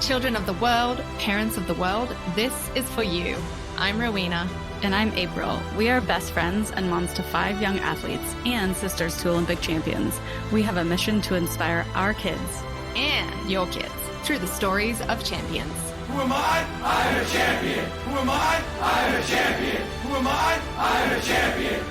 Children of the world, parents of the world, this is for you. I'm Rowena. And I'm April. We are best friends and moms to 5 young athletes and sisters to Olympic champions. We have a mission to inspire our kids and your kids through the stories of champions. Who am I? I am a champion. Who am I? I am a champion. Who am I? I am a champion.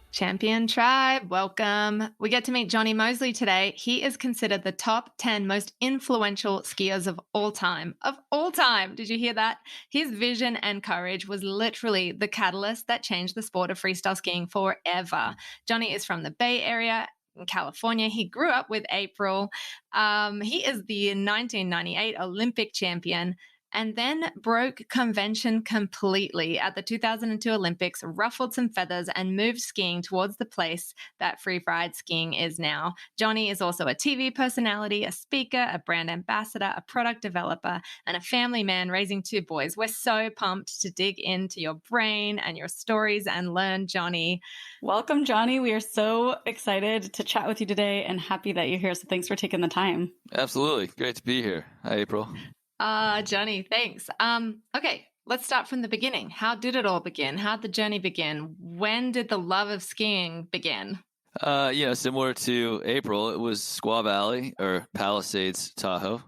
Champion Tribe, welcome. We get to meet Jonny Mosley today. He is considered the top 10 most influential skiers of all time. Of all time. Did you hear that? His vision and courage was literally the catalyst that changed the sport of freestyle skiing forever. Jonny is from the Bay Area in California. He grew up with April. He is the 1998 Olympic champion, and then broke convention completely at the 2002 Olympics, ruffled some feathers, and moved skiing towards the place that freeride skiing is now. Jonny is also a TV personality, a speaker, a brand ambassador, a product developer, and a family man raising 2 boys. We're so pumped to dig into your brain and your stories and learn, Jonny. Welcome, Jonny. We are so excited to chat with you today and happy that you're here. So thanks for taking the time. Absolutely. Great to be here. Hi, April. Jonny, thanks. Okay, let's start from the beginning. How did it all begin? How did the journey begin? When did the love of skiing begin? Similar to April, it was Squaw Valley or Palisades, Tahoe,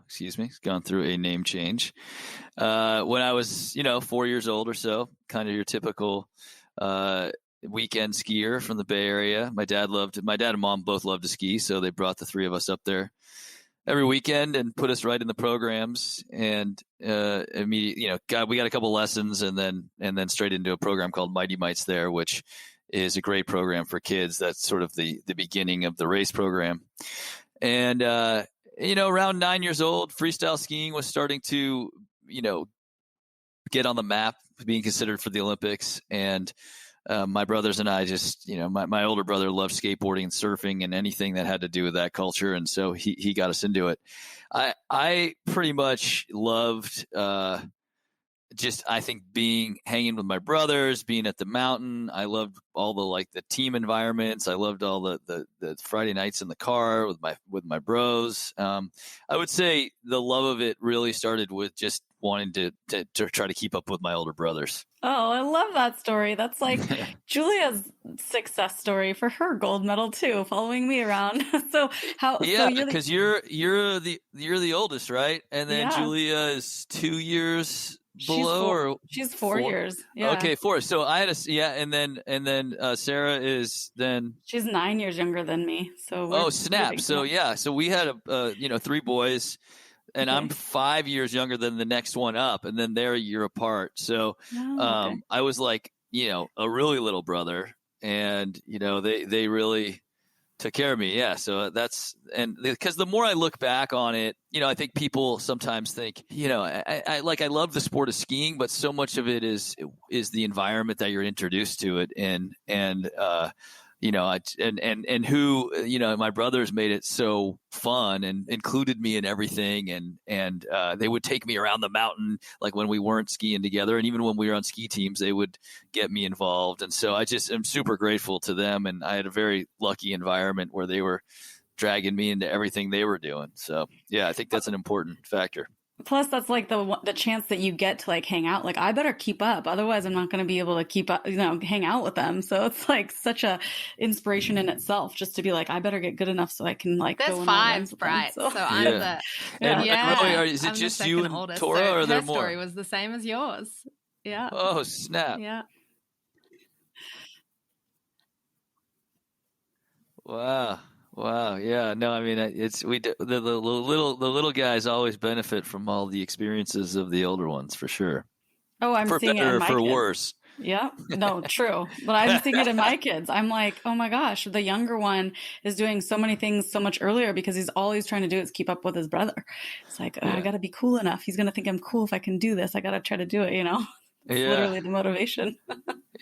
gone through a name change. When I was, 4 years old or so, kind of your typical weekend skier from the Bay Area. My dad and mom both loved to ski, so they brought the 3 of us up there every weekend and put us right in the programs, and immediately, we got a couple lessons and then straight into a program called Mighty Mites there, which is a great program for kids. That's sort of the beginning of the race program. And, around 9 years old, freestyle skiing was starting to, get on the map, being considered for the Olympics. And my brothers and I just, my older brother loved skateboarding and surfing and anything that had to do with that culture. And so he got us into it. I pretty much loved I think hanging with my brothers, being at the mountain. I loved all the team environments. I loved all the Friday nights in the car with my bros. I would say the love of it really started with just wanting to try to keep up with my older brothers. Oh, I love that story. That's like Julia's success story for her gold medal too, following me around. Because you're the oldest, right? And then Julia is 2 years below, she's 4 years. Yeah. Okay, 4. So I had and then Sarah is then she's 9 years younger than me. So snap. So so we had 3 boys. And okay. I'm 5 years younger than the next one up, and then they're a year apart. So I was like, a really little brother, and, they really took care of me. Yeah. So and because the more I look back on it, I think people sometimes think, I love the sport of skiing, but so much of it is the environment that you're introduced to it in. And who, my brothers made it so fun and included me in everything. And they would take me around the mountain, like when we weren't skiing together. And even when we were on ski teams, they would get me involved. And so I just am super grateful to them. And I had a very lucky environment where they were dragging me into everything they were doing. So yeah, I think that's an important factor. Plus, that's like the chance that you get to hang out. I better keep up, otherwise I'm not going to be able to keep up, hang out with them. So it's such a inspiration in itself, just to be I better get good enough so I can There's go 5, right? So I'm really, is it just you and oldest, Tora, so or are there her more? Story was the same as yours. Yeah. Oh snap! Yeah. Wow. Yeah. No, I mean, the little guys always benefit from all the experiences of the older ones, for sure. Oh, I'm for seeing better it in my or for kids. Worse. Yeah. No, true. But I'm seeing it in my kids. I'm like, oh my gosh, the younger one is doing so many things so much earlier because all he's trying to do is keep up with his brother. It's I got to be cool enough. He's going to think I'm cool if I can do this. I got to try to do it, It's literally the motivation.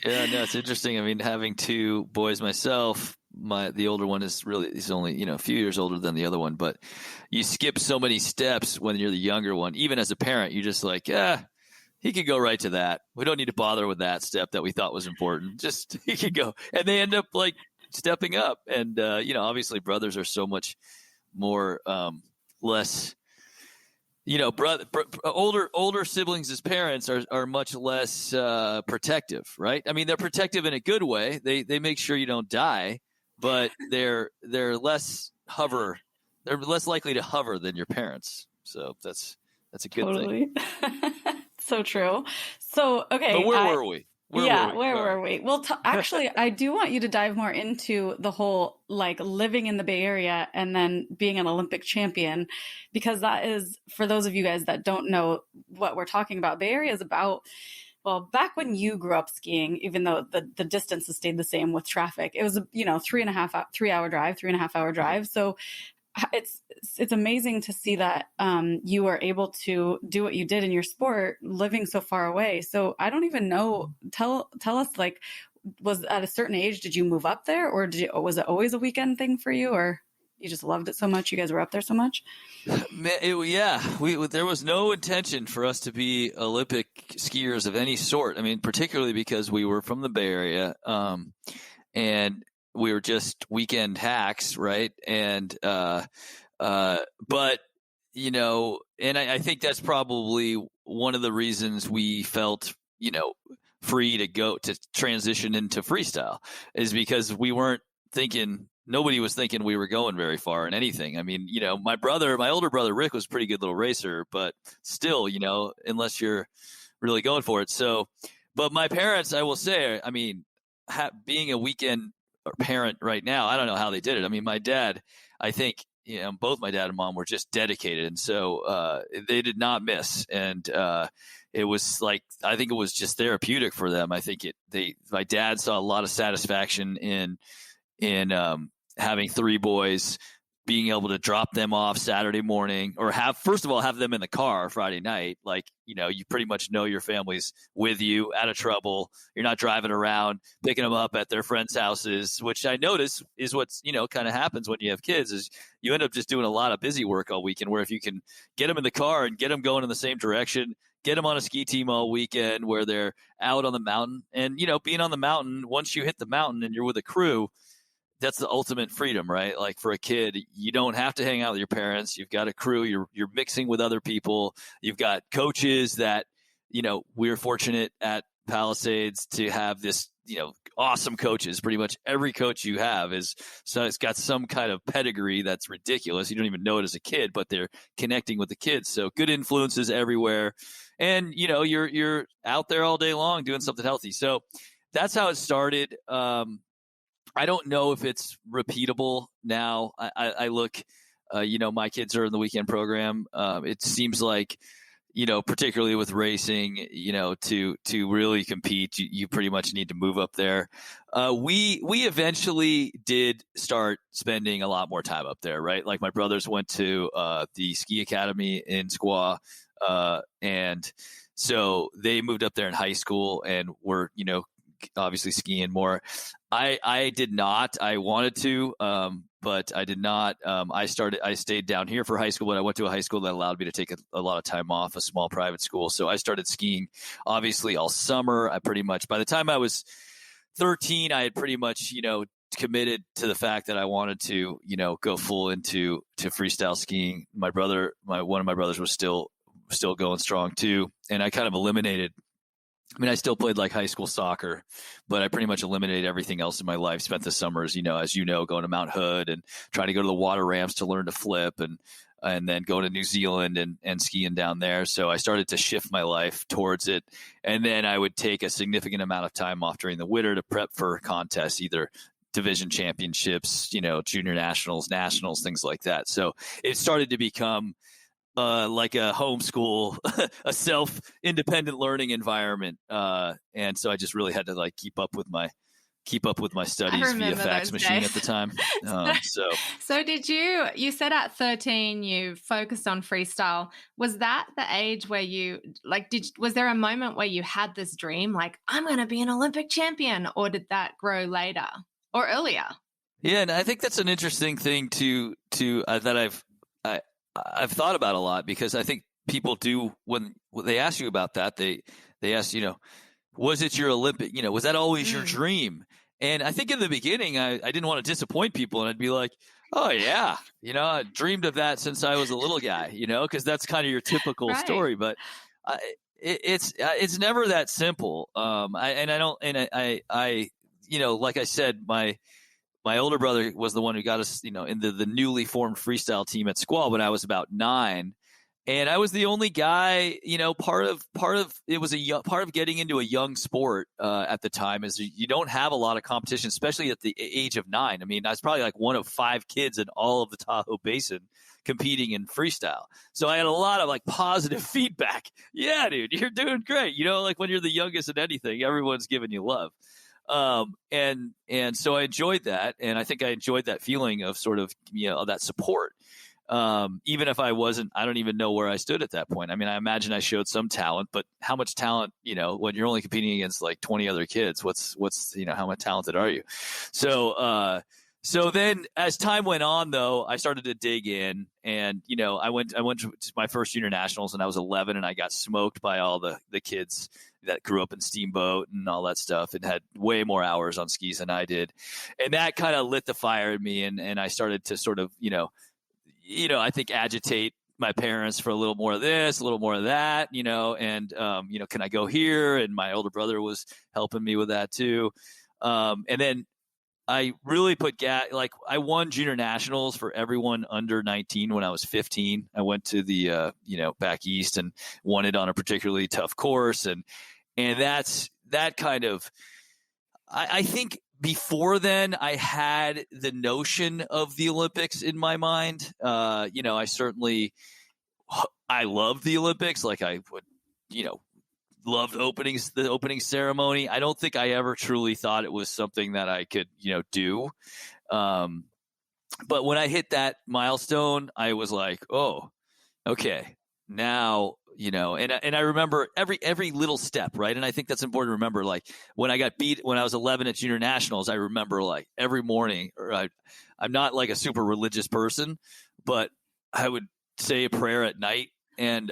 Yeah, no, it's interesting. I mean, having 2 boys myself, the older one he's only, a few years older than the other one, but you skip so many steps when you're the younger one. Even as a parent, you're just like, he could go right to that. We don't need to bother with that step that we thought was important. Just he could go. And they end up stepping up. And, obviously brothers are so much more less. Older siblings as parents are much less protective, right? I mean, they're protective in a good way. They make sure you don't die, but they're less hover. They're less likely to hover than your parents. So that's a good thing. So true. So, okay. But where were we? Where were we? Well, actually, I do want you to dive more into the whole like living in the Bay Area and then being an Olympic champion, because that is, for those of you guys that don't know what we're talking about, Bay Area is about, well, back when you grew up skiing, even though the distance has stayed the same with traffic, it was, 3.5 hour drive. So it's amazing to see that you were able to do what you did in your sport living so far away. So I don't even know. Tell us, like, was at a certain age, did you move up there, or was it always a weekend thing for you, or you just loved it so much you guys were up there so much? There was no intention for us to be Olympic skiers of any sort. I mean, particularly because we were from the Bay Area, and we were just weekend hacks, right? And but and I think that's probably one of the reasons we felt free to transition into freestyle, is because we weren't thinking. Nobody was thinking we were going very far in anything. I mean, my older brother Rick was a pretty good little racer, but still, unless you're really going for it. So, but my parents, I will say, I mean, being a weekend parent right now, I don't know how they did it. I mean, my dad, I think, both my dad and mom were just dedicated, and so they did not miss. And it was like, I think it was just therapeutic for them. I think my dad saw a lot of satisfaction in having three boys, being able to drop them off Saturday morning, or have them in the car Friday night. Like, you pretty much know your family's with you, out of trouble. You're not driving around picking them up at their friends' houses, which I notice is what's, kind of happens when you have kids, is you end up just doing a lot of busy work all weekend, where if you can get them in the car and get them going in the same direction, get them on a ski team all weekend where they're out on the mountain. And, being on the mountain, once you hit the mountain and you're with a crew, that's the ultimate freedom, right? Like, for a kid, you don't have to hang out with your parents. You've got a crew. You're mixing with other people. You've got coaches that, we're fortunate at Palisades to have this, awesome coaches. Pretty much every coach you have it's got some kind of pedigree that's ridiculous. You don't even know it as a kid, but they're connecting with the kids. So good influences everywhere. And, you're out there all day long doing something healthy. So that's how it started. I don't know if it's repeatable now. I look, my kids are in the weekend program. It seems like, particularly with racing, to really compete, you pretty much need to move up there. We eventually did start spending a lot more time up there, right? Like, my brothers went to the ski academy in Squaw, and so they moved up there in high school and were, obviously skiing more. I did not. I wanted to, but I did not. I stayed down here for high school, but I went to a high school that allowed me to take a lot of time off, a small private school. So I started skiing, obviously, all summer. By the time I was 13, I had pretty much, committed to the fact that I wanted to, go full into freestyle skiing. One of my brothers was still going strong too. And I kind of eliminated, I still played like high school soccer, but I pretty much eliminated everything else in my life. Spent the summers, going to Mount Hood and trying to go to the water ramps to learn to flip, and then go to New Zealand and skiing down there. So I started to shift my life towards it. And then I would take a significant amount of time off during the winter to prep for contests, either division championships, junior nationals, things like that. So it started to become like a homeschool, a self-independent learning environment, and so I just really had to like keep up with my studies via fax machine at the time. So did you said at 13 you focused on freestyle? Was that the age where you was there a moment where you had this dream, like, I'm going to be an Olympic champion, or did that grow later or earlier? Yeah, and I think that's an interesting thing that I've thought about a lot, because I think people do, when they ask you about that, they ask, was it your Olympic, was that always your dream? And I think in the beginning, I didn't want to disappoint people, and I'd be like, oh yeah, I dreamed of that since I was a little guy, because that's kind of your typical Right. story. But it's never that simple. Like I said, my older brother was the one who got us, into the newly formed freestyle team at Squall when I was about 9. And I was the only guy, part of it was part of getting into a young sport at the time is you don't have a lot of competition, especially at the age of 9. I mean, I was probably like one of 5 kids in all of the Tahoe Basin competing in freestyle. So I had a lot of like positive feedback. Yeah, dude, you're doing great. Like when you're the youngest in anything, everyone's giving you love. And so I enjoyed that. And I think I enjoyed that feeling of sort of, that support. Even if I don't even know where I stood at that point. I mean, I imagine I showed some talent, but how much talent, when you're only competing against like 20 other kids, what's, how much talented are you? So then as time went on though, I started to dig in and, I went to my first junior nationals and I was 11 and I got smoked by all the kids that grew up in Steamboat and all that stuff and had way more hours on skis than I did. And that kind of lit the fire in me. And I started to sort of, I think agitate my parents for a little more of this, a little more of that, and, can I go here? And my older brother was helping me with that too. And then I really put I won junior nationals for everyone under 19 when I was 15. I went to the, back east and won it on a particularly tough course. And that kind of, I think before then I had the notion of the Olympics in my mind. I loved the Olympics. Like I would, loved the opening ceremony. I don't think I ever truly thought it was something that I could, do. But when I hit that milestone, I was like, oh, okay, now, and I remember every little step, right? And I think that's important to remember. Like when I got beat when I was 11 at junior nationals, I remember like every morning, I'm not like a super religious person, but I would say a prayer at night, and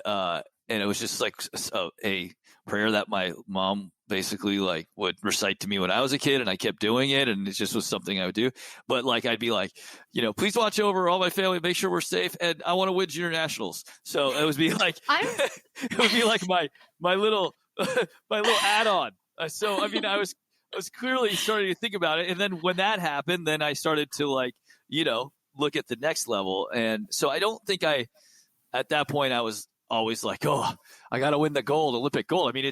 it was just like a prayer that my mom basically like would recite to me when I was a kid, and I kept doing it, and it just was something I would do. But like I'd be like, please watch over all my family, make sure we're safe, and I want to win junior nationals. So it would be like it would be like my little my little add-on. So I mean, I was clearly starting to think about it, and then when that happened, then I started to like look at the next level. And so I don't think at that point I was always like, oh, I got to win the Olympic gold. I mean,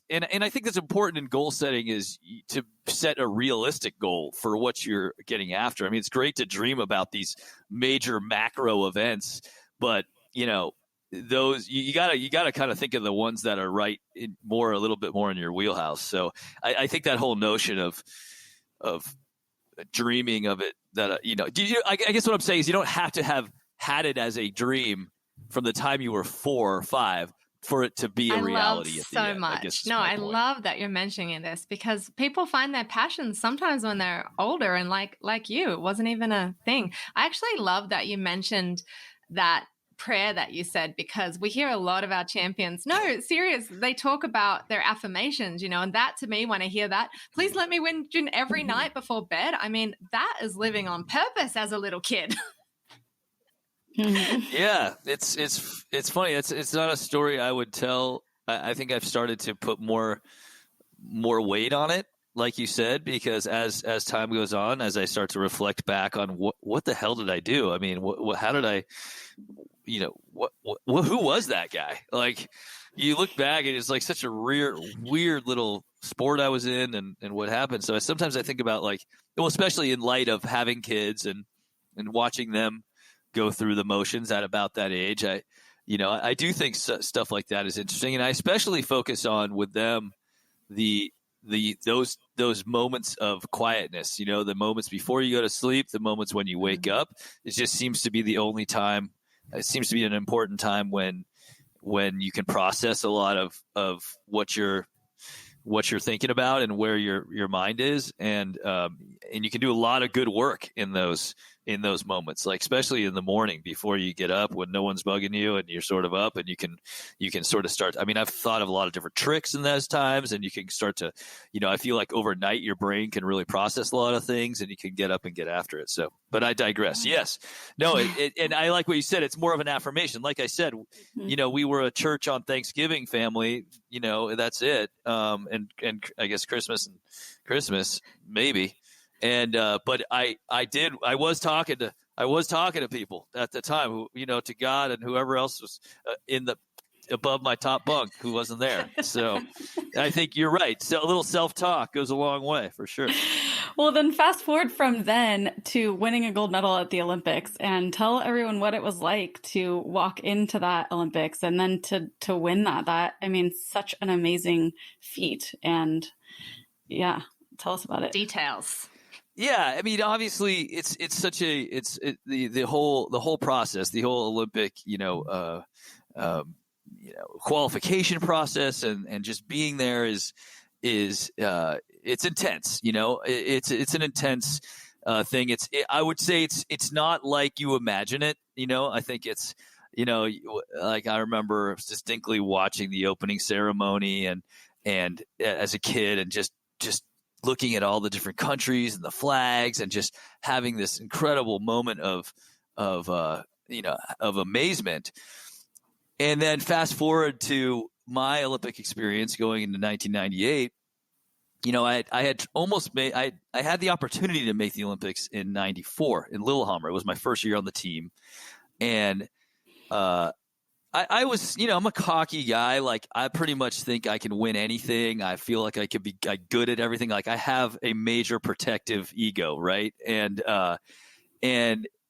and I think that's important in goal setting is to set a realistic goal for what you're getting after. I mean, it's great to dream about these major macro events, but those you gotta kind of think of the ones that are right a little bit more in your wheelhouse. So I think that whole notion of dreaming of it, that I guess what I'm saying is you don't have to have had it as a dream from the time you were 4 or 5 for it to be a reality. So much. No, I love that you're mentioning this because people find their passions sometimes when they're older, and like you, it wasn't even a thing. I actually love that you mentioned that prayer that you said, because we hear a lot of our champions. No, serious. They talk about their affirmations, and that to me, when I hear that, please let me win every night before bed. I mean, that is living on purpose as a little kid. Yeah, it's funny. It's not a story I would tell. I think I've started to put more weight on it, like you said, because as time goes on, as I start to reflect back on what the hell did I do? I mean, how did I, who was that guy? Like, you look back and it's like such a weird little sport I was in, and what happened. So sometimes I think about especially in light of having kids and watching them go through the motions at about that age. I do think stuff like that is interesting, and I especially focus on with them those moments of quietness. The moments before you go to sleep, the moments when you wake up. It just seems to be the only time. It seems to be an important time when you can process a lot of what you're thinking about and where your mind is, and you can do a lot of good work in those in those moments, like especially in the morning before you get up when no one's bugging you and you're sort of up and you can sort of start. I mean, I've thought of a lot of different tricks in those times, and you can start to, I feel like overnight your brain can really process a lot of things and you can get up and get after it. So, but I digress. Yes. No, and I like what you said. It's more of an affirmation. Like I said, we were a church on Thanksgiving family, that's it. And I guess Christmas maybe. And, but I was talking to people at the time who, to God and whoever else was above my top bunk who wasn't there. So I think you're right. So a little self-talk goes a long way for sure. Well, then fast forward from then to winning a gold medal at the Olympics, and tell everyone what it was like to walk into that Olympics and then to win that. I mean, such an amazing feat. And yeah, tell us about it. Details. Yeah, I mean, obviously, the whole process, the whole Olympic, qualification process, and just being there is it's intense. It's an intense thing. I would say it's not like you imagine it. I think it's like I remember distinctly watching the opening ceremony and as a kid and just looking at all the different countries and the flags and just having this incredible moment of amazement. And then fast forward to my Olympic experience going into 1998. I had the opportunity to make the Olympics in 94 in Lillehammer. It was my first year on the team. And I was, I'm a cocky guy. Like I pretty much think I can win anything. I feel like I could be good at everything. Like I have a major protective ego, right? And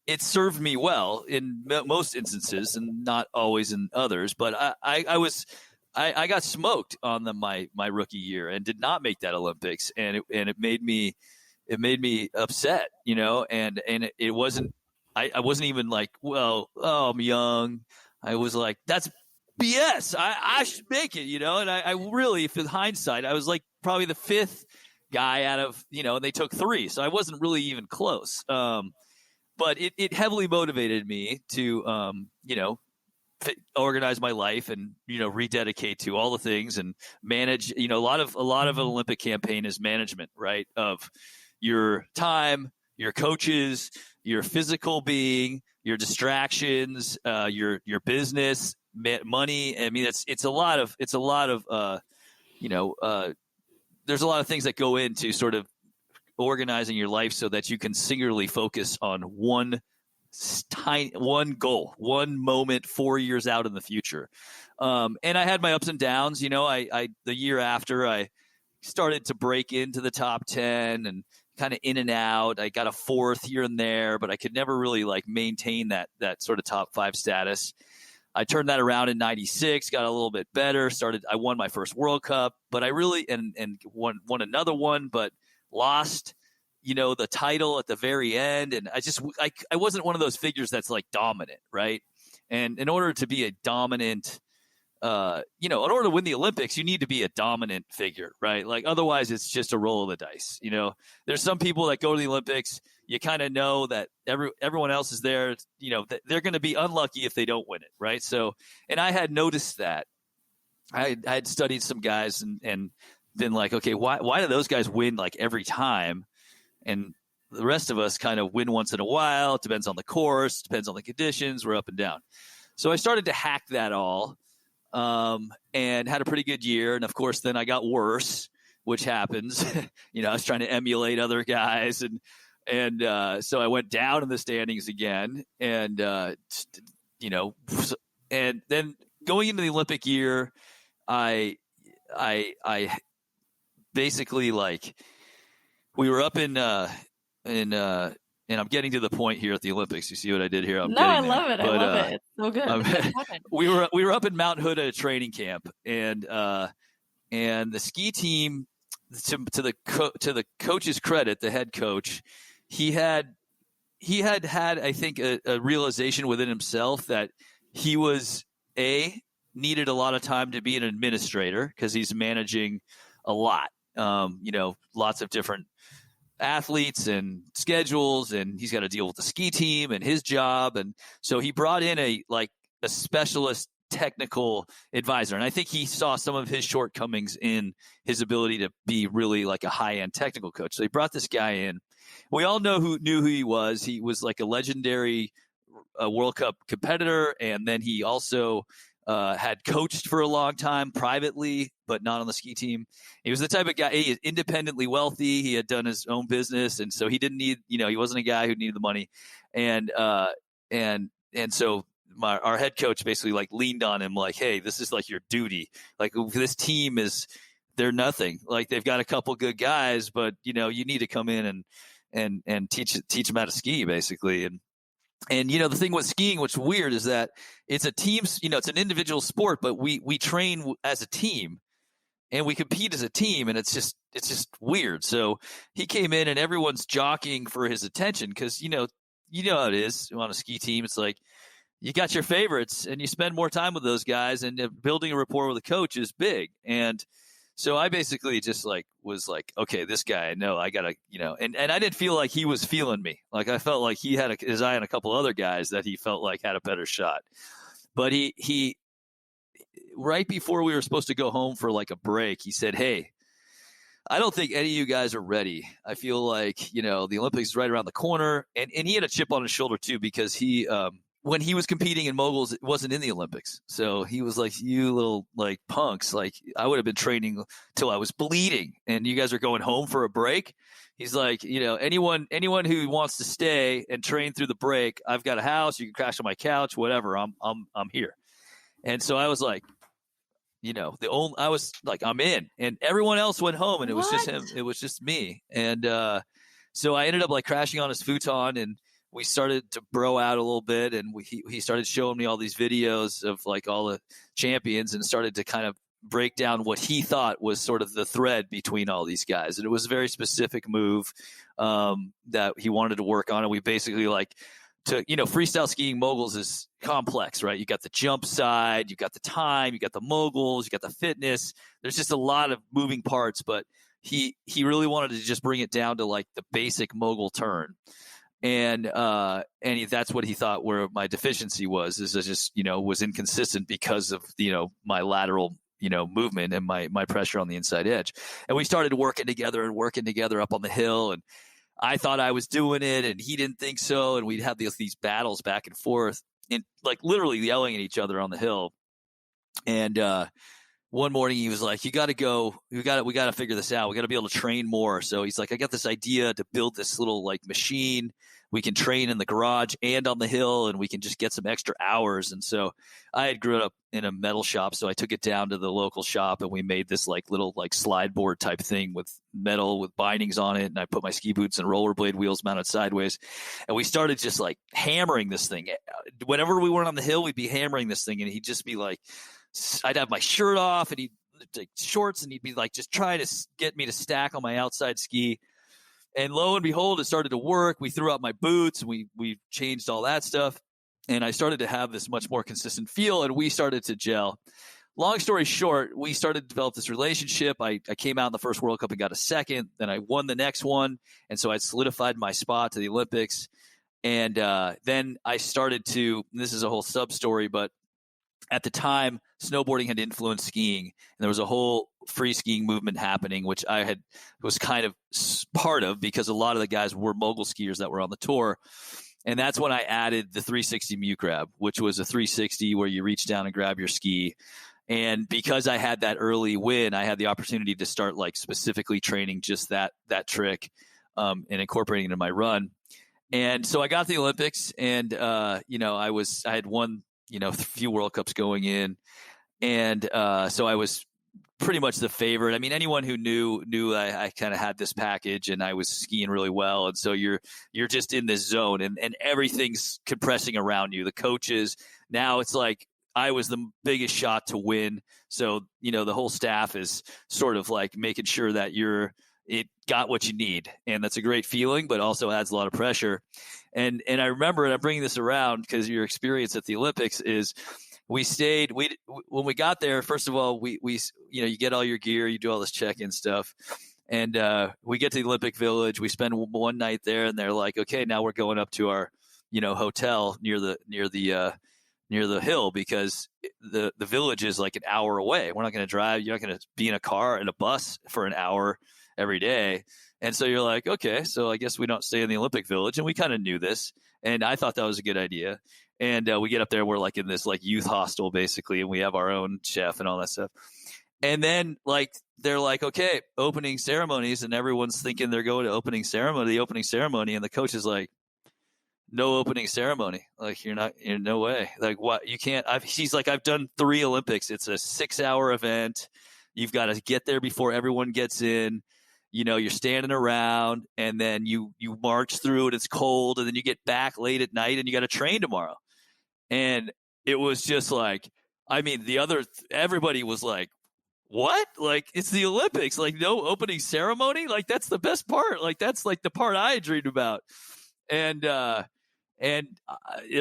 it served me well in most instances, and not always in others. But I got smoked on my rookie year and did not make that Olympics, and it made me upset, and it wasn't. I wasn't even like, well, I'm young. I was like, that's BS. I should make it, and I really, if in hindsight, I was like probably the fifth guy out of, and they took three. So I wasn't really even close. But it heavily motivated me to, organize my life and, rededicate to all the things and manage, a lot of an Olympic campaign is management, right? Of your time, your coaches, your physical being, your distractions, your business, money. I mean, it's a lot of there's a lot of things that go into sort of organizing your life so that you can singularly focus on one goal, one moment 4 years out in the future. And I had my ups and downs. The year after I started to break into the top 10 and kind of in and out. I got a fourth here and there, but I could never really like maintain that sort of top 5 status. I turned that around in 96, got a little bit better. I won my first World Cup, but I really, and won another one, but lost, the title at the very end. And I wasn't one of those figures that's like dominant. Right. And in order to be a dominant, in order to win the Olympics, you need to be a dominant figure, right? Like otherwise it's just a roll of the dice. There's some people that go to the Olympics, you kind of know that everyone else is there, they're going to be unlucky if they don't win it. Right. So, and I had noticed that I had studied some guys and been like, okay, why do those guys win like every time? And the rest of us kind of win once in a while. It depends on the course, depends on the conditions. We're up and down. So I started to hack that all. And had a pretty good year. And of course, then I got worse, which happens. I was trying to emulate other guys, and so I went down in the standings again. And and then going into the Olympic year, I basically like we were up in and I'm getting to the point here at the Olympics. You see what I did here? I love it. I love it. It's so good. We were up in Mount Hood at a training camp, and the ski team, to the coach's credit, the head coach, he had I think a realization within himself that he was needed a lot of time to be an administrator because he's managing a lot, lots of different athletes and schedules, and he's got to deal with the ski team and his job. And so he brought in a specialist technical advisor. And I think he saw some of his shortcomings in his ability to be really like a high-end technical coach. So he brought this guy in. We all knew who he was. He was like a legendary World Cup competitor. And then he also had coached for a long time privately, but not on the ski team. He was the type of guy, he is independently wealthy. He had done his own business. And so he didn't need, he wasn't a guy who needed the money. And so our head coach basically like leaned on him like, hey, this is like your duty. Like this team they're nothing. Like they've got a couple good guys, but you need to come in and teach them how to ski basically. And the thing with skiing, what's weird is that it's a team, it's an individual sport, but we train as a team and we compete as a team, and it's just weird. So he came in and everyone's jockeying for his attention because, you know how it is on a ski team. It's like you got your favorites and you spend more time with those guys, and building a rapport with a coach is big. And so I basically just was like, okay, this guy, no, I gotta, and I didn't feel like he was feeling me. Like I felt like he had his eye on a couple other guys that he felt like had a better shot. But he right before we were supposed to go home for like a break, he said, hey, I don't think any of you guys are ready. I feel like, the Olympics is right around the corner. And he had a chip on his shoulder too, because he, when he was competing in moguls, it wasn't in the Olympics. So he was like, you little like punks, like I would have been training till I was bleeding and you guys are going home for a break. He's like, anyone who wants to stay and train through the break, I've got a house, you can crash on my couch, whatever. I'm here. And so I was like, I was like, I'm in, and everyone else went home and it was just him. It was just me. And, so I ended up like crashing on his futon, and we started to bro out a little bit, and he started showing me all these videos of like all the champions and started to kind of break down what he thought was sort of the thread between all these guys. And it was a very specific move that he wanted to work on. And we basically freestyle skiing moguls is complex, right? You got the jump side, you got the time, you got the moguls, you got the fitness. There's just a lot of moving parts, but he really wanted to just bring it down to like the basic mogul turn. And that's what he thought where my deficiency was, is I just, was inconsistent because of, my lateral, movement and my pressure on the inside edge. And we started working together up on the hill. And I thought I was doing it and he didn't think so. And we'd have these battles back and forth and like literally yelling at each other on the hill. And, one morning he was like, you got to go, we got to figure this out. We got to be able to train more. So he's like, I got this idea to build this little like machine. We can train in the garage and on the hill, and we can just get some extra hours. And so I had grown up in a metal shop. So I took it down to the local shop and we made this like little like slide board type thing with metal with bindings on it. And I put my ski boots and rollerblade wheels mounted sideways. And we started just like hammering this thing. Whenever we weren't on the hill, we'd be hammering this thing, and he'd just be like, I'd have my shirt off and he'd take shorts and he'd be like just trying to get me to stack on my outside ski. And lo and behold, it started to work. We threw out my boots and we changed all that stuff. And I started to have this much more consistent feel, and we started to gel. Long story short, we started to develop this relationship. I came out in the first World Cup and got a second. Then I won the next one. And so I solidified my spot to the Olympics. And then I started to, this is a whole sub story, but at the time, snowboarding had influenced skiing, and there was a whole free skiing movement happening, which I was kind of part of because a lot of the guys were mogul skiers that were on the tour. And that's when I added the 360 mute grab, which was a 360 where you reach down and grab your ski. And because I had that early win, I had the opportunity to start like specifically training just that trick and incorporating it in my run. And so I got to the Olympics, and I had won a few World Cups going in. And so I was pretty much the favorite. I mean, anyone who knew I kind of had this package and I was skiing really well. And so you're just in this zone and everything's compressing around you. The coaches, now it's like I was the biggest shot to win. So, the whole staff is sort of like making sure that it got what you need. And that's a great feeling, but also adds a lot of pressure. And I remember, and I'm bringing this around because your experience at the Olympics is when we got there, first of all, we you get all your gear, you do all this check-in stuff. And we get to the Olympic Village. We spend one night there, and they're like, okay, now we're going up to our, hotel near the hill, because the village is like an hour away. We're not going to drive. You're not going to be in a car and a bus for an hour every day. And so you're like, okay, so I guess we don't stay in the Olympic Village. And we kind of knew this. And I thought that was a good idea. And we get up there, we're like in this like youth hostel basically, and we have our own chef and all that stuff. And then like they're like, okay, opening ceremonies, and everyone's thinking they're going to the opening ceremony, and the coach is like, no opening ceremony. Like you're no way. Like what? You can't. He's like, I've done 3 Olympics. It's a 6-hour event. You've got to get there before everyone gets in. You're standing around, and then you march through it. It's cold, and then you get back late at night, and you got to train tomorrow. And it was just like, I mean, everybody was like, what? Like, it's the Olympics. Like, no opening ceremony? Like, that's the best part. Like, that's like the part I dreamed about. And there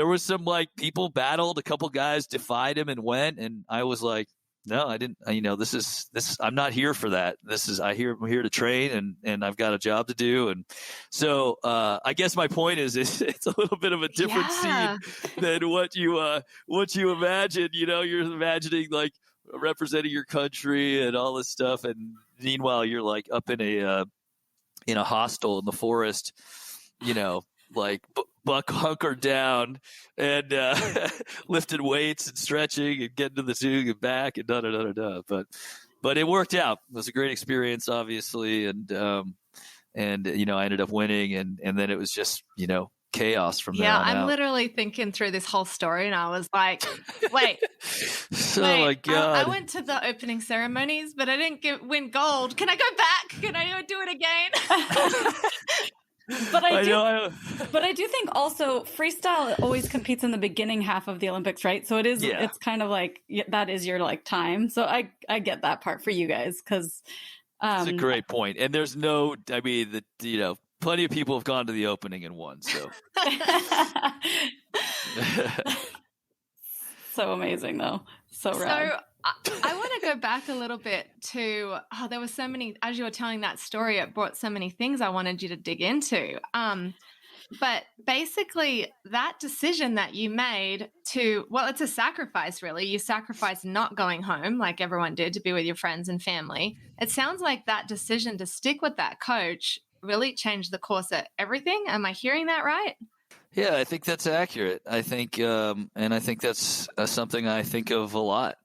was some like people battled. A couple guys defied him and went. And I was like, no, I didn't. This. I'm not here for that. I'm here to train, and I've got a job to do. And so I guess my point is, it's a little bit of a different scene than what you imagine. You're imagining like representing your country and all this stuff, and meanwhile you're like up in a hostel in the forest, like buck hunkered down and lifting weights and stretching and getting to the zoo and back and but it worked out. It was a great experience, obviously, and I ended up winning, and then it was just chaos from there on I'm out. literally thinking through this whole story, and I was like, wait. Oh my God. I went to the opening ceremonies, but I didn't win gold. Can I go back? Can I do it again? But I do think also freestyle always competes in the beginning half of the Olympics, right? So it's kind of like, that is your like time. So I get that part for you guys, because it's a great point. And there's plenty of people have gone to the opening and won. So so amazing though. So rad. So I want to go back a little bit to, there were so many, as you were telling that story, it brought so many things I wanted you to dig into. But basically that decision that you made it's a sacrifice, really. You sacrificed not going home like everyone did to be with your friends and family. It sounds like that decision to stick with that coach really changed the course of everything. Am I hearing that right? Yeah, I think that's accurate. I think, and I think that's something I think of a lot.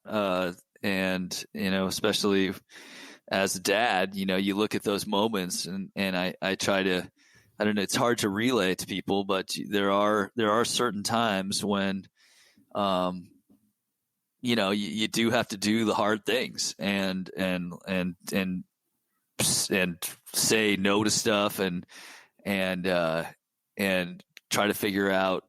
And, especially as a dad, you look at those moments and I try to, I don't know, it's hard to relay to people, but there are certain times when, you do have to do the hard things and say no to stuff and try to figure out,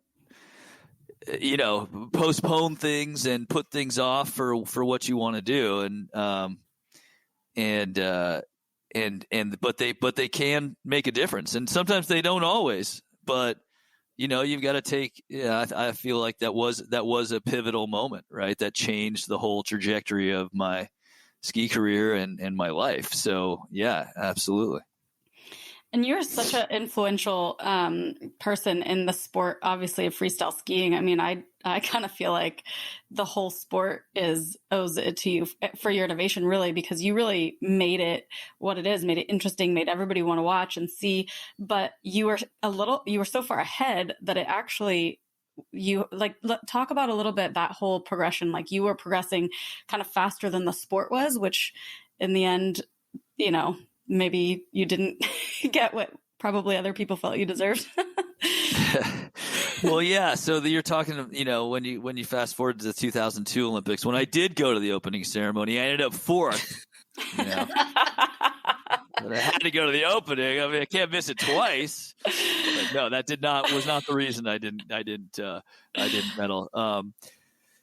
postpone things and put things off for what you want to do. But they can make a difference, and sometimes they don't always, but you've got to take, I feel like that was a pivotal moment, right? That changed the whole trajectory of my ski career and my life. So yeah, absolutely. And you're such an influential person in the sport, obviously, of freestyle skiing. I mean, I kind of feel like the whole sport owes it to you for your innovation, really, because you really made it what it is, made it interesting, made everybody want to watch and see. But you were so far ahead that it actually, talk about a little bit that whole progression. Like, you were progressing kind of faster than the sport was, which in the end, maybe you didn't get what probably other people felt you deserved. Well, yeah. So you're talking, when you fast forward to the 2002 Olympics, when I did go to the opening ceremony, I ended up 4th. But I had to go to the opening. I mean, I can't miss it twice. But no, that was not the reason I didn't medal.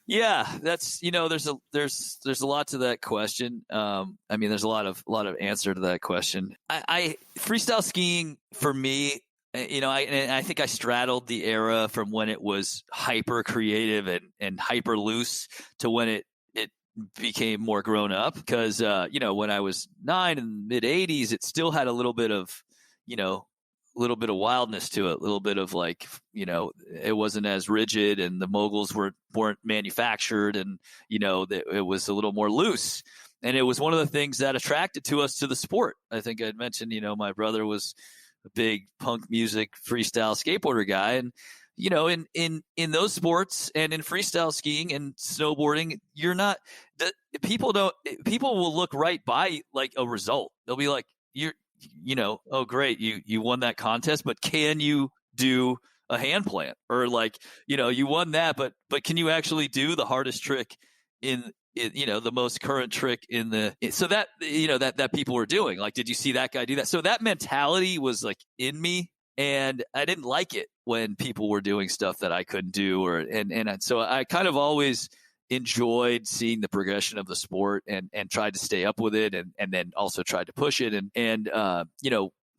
Yeah, that's, there's a lot to that question. I mean, there's a lot of answer to that question. I freestyle skiing for me, I think I straddled the era from when it was hyper creative and hyper loose to when it became more grown up because, when I was 9 in the mid 80s, it still had a little bit of, a little bit of wildness to it, a little bit of like, it wasn't as rigid and the moguls weren't manufactured and, it was a little more loose. And it was one of the things that attracted to us to the sport. I think I'd mentioned, my brother was a big punk music freestyle skateboarder guy. And, in those sports and in freestyle skiing and snowboarding, people will look right by like a result. They'll be like, oh, great. You won that contest, but can you do a hand plant? Or like, you won that, but can you actually do the hardest trick in the most current trick so that, that people were doing? Like, did you see that guy do that? So that mentality was like in me, and I didn't like it when people were doing stuff that I couldn't do, and so I kind of always enjoyed seeing the progression of the sport and tried to stay up with it, and then also tried to push it. And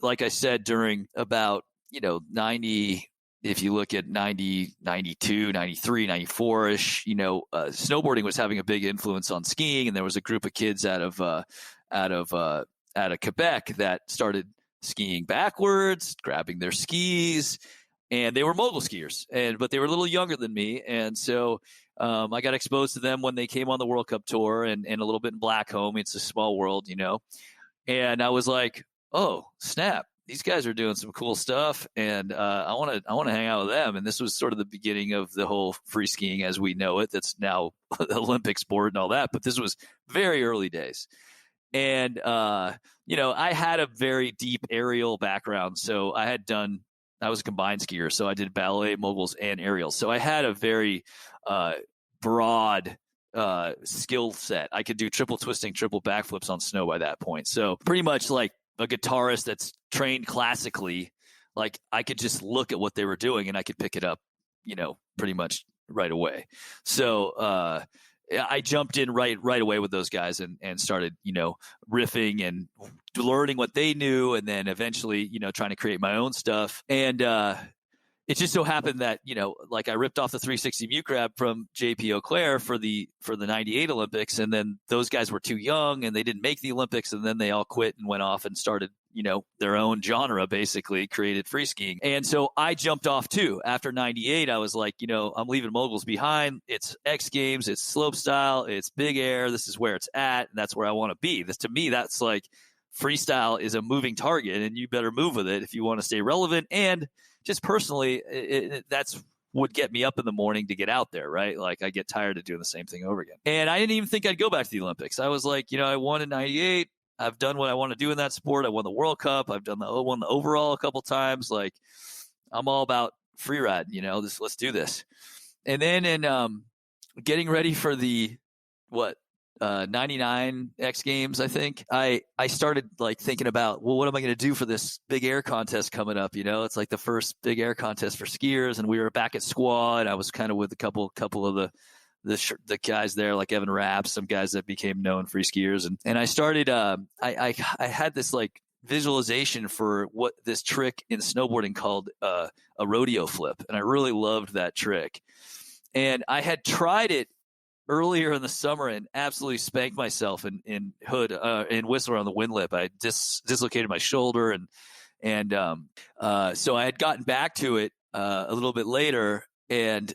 like I said, during about, 90, if you look at 90, 92, 93, 94-ish, snowboarding was having a big influence on skiing. And there was a group of kids out of Quebec that started skiing backwards, grabbing their skis, and they were mogul skiers, but they were a little younger than me. And so I got exposed to them when they came on the World Cup tour and a little bit in Blackcomb. It's a small world, and I was like, oh, snap. These guys are doing some cool stuff, and I want to hang out with them. And this was sort of the beginning of the whole free skiing as we know it. That's now Olympic sport and all that, but this was very early days. And I had a very deep aerial background, so I was a combined skier, so I did ballet, moguls, and aerials. So I had a very broad skill set. I could do triple twisting, triple backflips on snow by that point. So pretty much like a guitarist that's trained classically, like I could just look at what they were doing and I could pick it up, pretty much right away. So I jumped in right away with those guys and started, riffing and learning what they knew, and then eventually, trying to create my own stuff. And it just so happened that, like I ripped off the 360 mute grab from JP Auclair for the 98 Olympics. And then those guys were too young and they didn't make the Olympics. And then they all quit and went off and started, their own genre, basically created free skiing. And so I jumped off too. After 98, I was like, I'm leaving moguls behind. It's X Games, it's slope style, it's big air. This is where it's at. And that's where I want to be. To me, that's like freestyle is a moving target and you better move with it if you want to stay relevant. And just personally, that's would get me up in the morning to get out there, right? Like I get tired of doing the same thing over again. And I didn't even think I'd go back to the Olympics. I was like, I won in 98. I've done what I want to do in that sport. I won the World Cup. I've won the overall a couple times. Like I'm all about freeride, let's do this. And then in getting ready for the 99 X Games, I think I started like thinking about, well, what am I going to do for this big air contest coming up? It's like the first big air contest for skiers, and we were back at Squaw, and I was kind of with a couple of the guys there, like Evan Rapp, some guys that became known free skiers, and I started. I had this like visualization for what this trick in snowboarding called a rodeo flip, and I really loved that trick, and I had tried it earlier in the summer and absolutely spanked myself in Whistler on the wind lip. I dislocated my shoulder, and so I had gotten back to it a little bit later and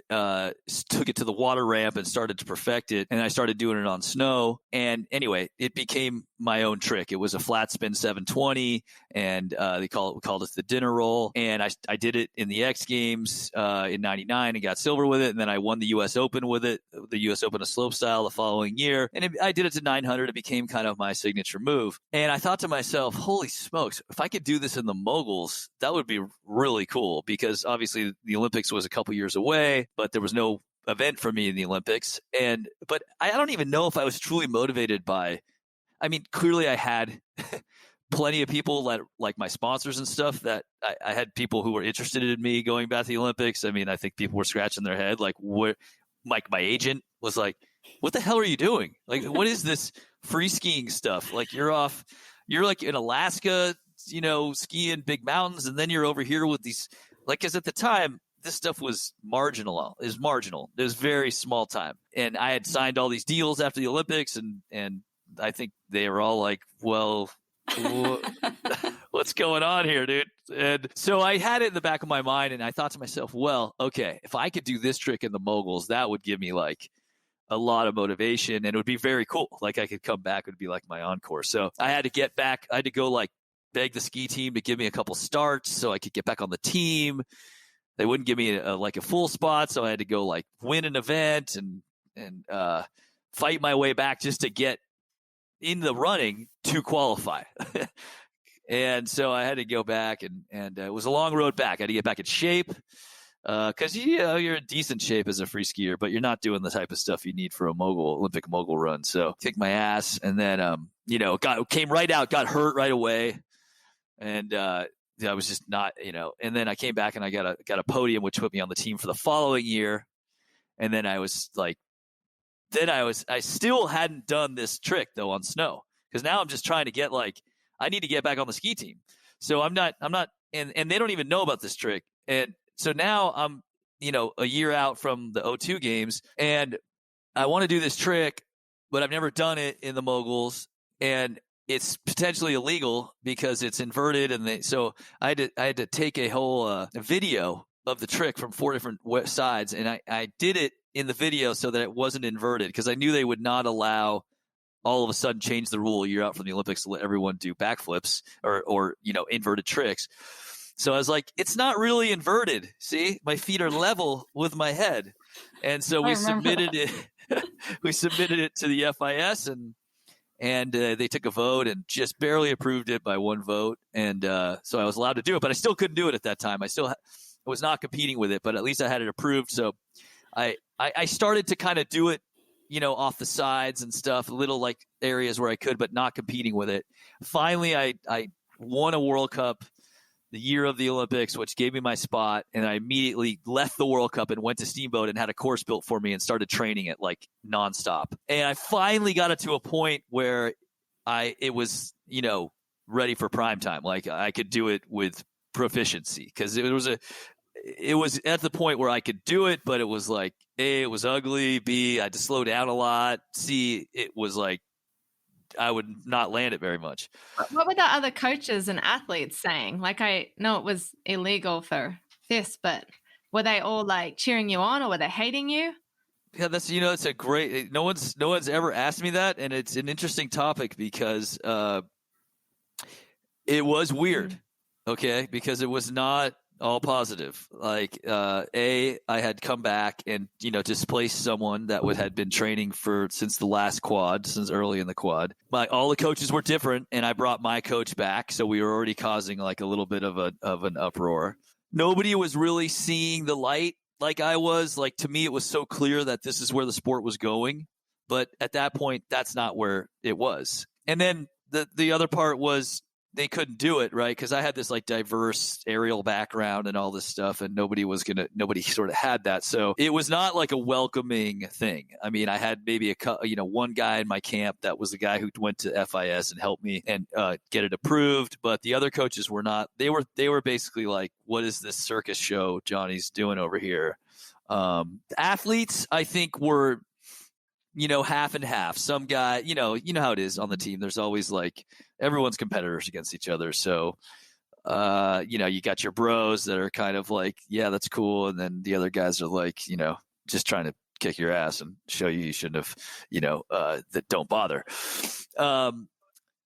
took it to the water ramp and started to perfect it. And I started doing it on snow. And anyway, it became my own trick. It was a flat spin 720, and we called it the dinner roll. And I did it in the X Games in 99 and got silver with it. And then I won the U.S. Open with it, the U.S. Open of slopestyle the following year. And I did it to 900. It became kind of my signature move. And I thought to myself, holy smokes, if I could do this in the moguls, that would be really cool, because obviously the Olympics was a couple years away, but there was no event for me in the Olympics. But I don't even know if I was truly motivated by, I mean, clearly I had plenty of people that, like my sponsors and stuff, that I had people who were interested in me going back to the Olympics. I mean, I think people were scratching their head. Like my agent was like, what the hell are you doing? Like, what is this free skiing stuff? Like you're like in Alaska, skiing big mountains. And then you're over here with these, like, cause at the time this stuff was marginal. It was marginal. It was very small time. And I had signed all these deals after the Olympics, and I think they were all like, well, what's going on here, dude? And so I had it in the back of my mind, and I thought to myself, well, okay, if I could do this trick in the moguls, that would give me like a lot of motivation, and it would be very cool. Like I could come back, it would be like my encore. So I had to get back. I had to go like beg the ski team to give me a couple starts so I could get back on the team. They wouldn't give me a full spot, so I had to go like win an event and fight my way back just to get in the running to qualify. And so I had to go back, and it was a long road back. I had to get back in shape because you're in decent shape as a free skier, but you're not doing the type of stuff you need for a Olympic mogul run. So kicked my ass, and then came right out, got hurt right away, and I was just not, And then I came back and I got a podium, which put me on the team for the following year. And then I was like, I still hadn't done this trick though on snow, because now I'm just trying to get I need to get back on the ski team. So I'm not, and they don't even know about this trick. And so now I'm, a year out from the O2 games, and I want to do this trick, but I've never done it in the moguls, and it's potentially illegal because it's inverted. And so I had to take a whole video of the trick from 4 different sides. And I did it in the video so that it wasn't inverted, because I knew they would not allow all of a sudden change the rule a year out from the Olympics to let everyone do backflips or inverted tricks. So I was like, it's not really inverted. See, my feet are level with my head. And so we submitted it. We submitted it to the FIS, and they took a vote and just barely approved it by 1 vote. And so I was allowed to do it, but I still couldn't do it at that time. I was not competing with it, but at least I had it approved. So I started to kind of do it, off the sides and stuff, little like areas where I could, but not competing with it. Finally, I won a World Cup the year of the Olympics, which gave me my spot. And I immediately left the World Cup and went to Steamboat and had a course built for me and started training it like nonstop. And I finally got it to a point where it was, ready for prime time. Like I could do it with proficiency, because it was at the point where I could do it, but it was like, A, it was ugly. B, I had to slow down a lot. C, it was like I would not land it very much. What were the other coaches and athletes saying? Like, I know it was illegal for this, but were they all like cheering you on, or were they hating you? Yeah, that's it's a great. No one's ever asked me that, and it's an interesting topic because it was weird. Okay, because it was not all positive. Like, I had come back and, displaced someone that had been training since the last quad, since early in the quad. All the coaches were different, and I brought my coach back. So we were already causing like a little bit of an uproar. Nobody was really seeing the light like I was. Like, to me, it was so clear that this is where the sport was going. But at that point, that's not where it was. And then the other part was, they couldn't do it, right? Because I had this like diverse aerial background and all this stuff, and nobody sort of had that. So it was not like a welcoming thing. I mean, I had maybe one guy in my camp that was the guy who went to FIS and helped me and get it approved. But the other coaches were not. They were basically like, what is this circus show Jonny's doing over here? Athletes, I think, were, half and half. Some guy, you know how it is on the team. There's always like, everyone's competitors against each other. So, you got your bros that are kind of like, yeah, that's cool. And then the other guys are like, just trying to kick your ass and show you shouldn't have, that don't bother. So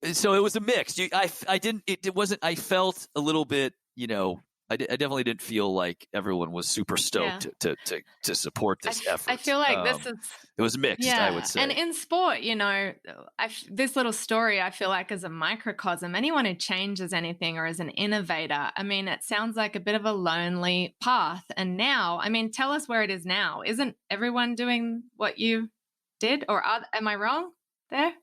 it was a mix. I felt a little bit, I definitely didn't feel like everyone was super stoked to support this effort. I feel like it was mixed, I would say. And in sport, this little story, I feel like, is a microcosm. Anyone who changes anything or is an innovator, I mean, it sounds like a bit of a lonely path. And now, I mean, tell us where it is now. Isn't everyone doing what you did, or am I wrong there?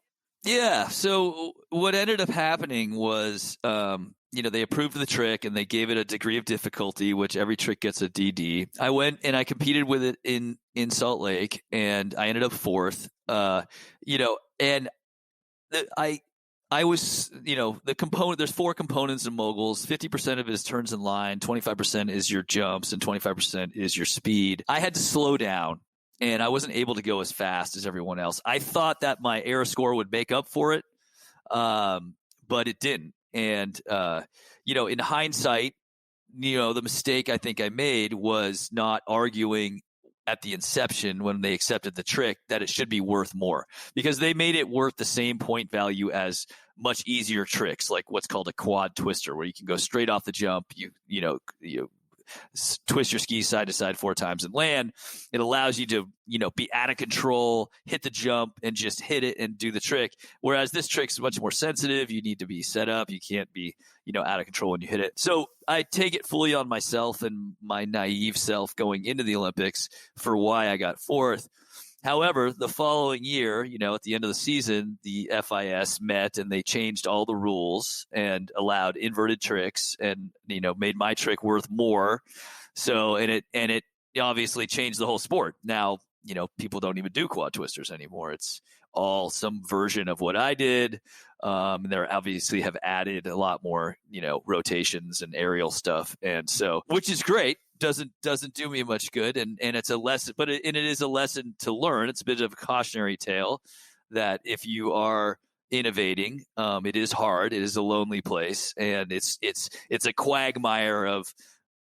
Yeah. So what ended up happening was, they approved the trick and they gave it a degree of difficulty, which every trick gets a DD. I went and I competed with it in Salt Lake, and I ended up 4th. And I was, there's 4 components in moguls. 50% of it is turns in line, 25% is your jumps, and 25% is your speed. I had to slow down, and I wasn't able to go as fast as everyone else. I thought that my air score would make up for it, but it didn't. And, in hindsight, the mistake I think I made was not arguing at the inception when they accepted the trick that it should be worth more, because they made it worth the same point value as much easier tricks, like what's called a quad twister, where you can go straight off the jump. You twist your skis side to side 4 times and land. It allows you to, be out of control, hit the jump and just hit it and do the trick. Whereas this trick is much more sensitive. You need to be set up. You can't be, out of control when you hit it. So I take it fully on myself and my naive self going into the Olympics for why I got 4th. However, the following year, at the end of the season, the FIS met and they changed all the rules and allowed inverted tricks and, made my trick worth more. So, and it obviously changed the whole sport. Now, people don't even do quad twisters anymore. It's all some version of what I did. And they obviously have added a lot more, rotations and aerial stuff. And so, which is great. Doesn't do me much good, and it's a lesson, but it is a lesson to learn. It's a bit of a cautionary tale that if you are innovating, it is hard. It is a lonely place, and it's a quagmire of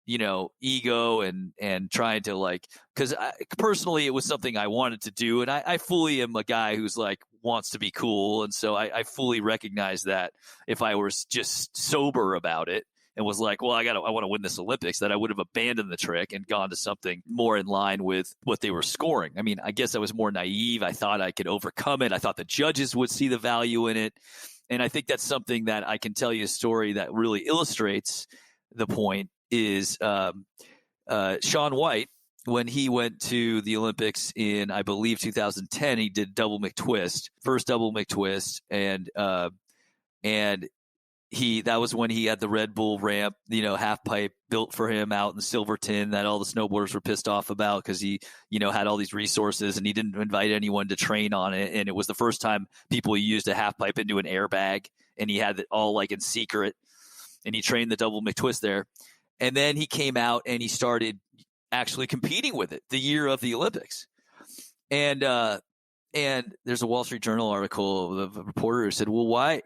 ego and trying to because personally it was something I wanted to do, and I fully am a guy who's wants to be cool, and so I fully recognize that if I was just sober about it and was like, well, I want to win this Olympics, that I would have abandoned the trick and gone to something more in line with what they were scoring. I mean, I guess I was more naive. I thought I could overcome it. I thought the judges would see the value in it. And I think that's something that I can tell you a story that really illustrates the point is Shaun White, when he went to the Olympics in, I believe, 2010, he did double McTwist, first double McTwist. And that was when he had the Red Bull ramp, half pipe built for him out in Silverton that all the snowboarders were pissed off about because he, had all these resources and he didn't invite anyone to train on it. And it was the first time people used a half pipe into an airbag, and he had it all in secret, and he trained the double McTwist there. And then he came out and he started actually competing with it the year of the Olympics. And there's a Wall Street Journal article of a reporter who said, well, why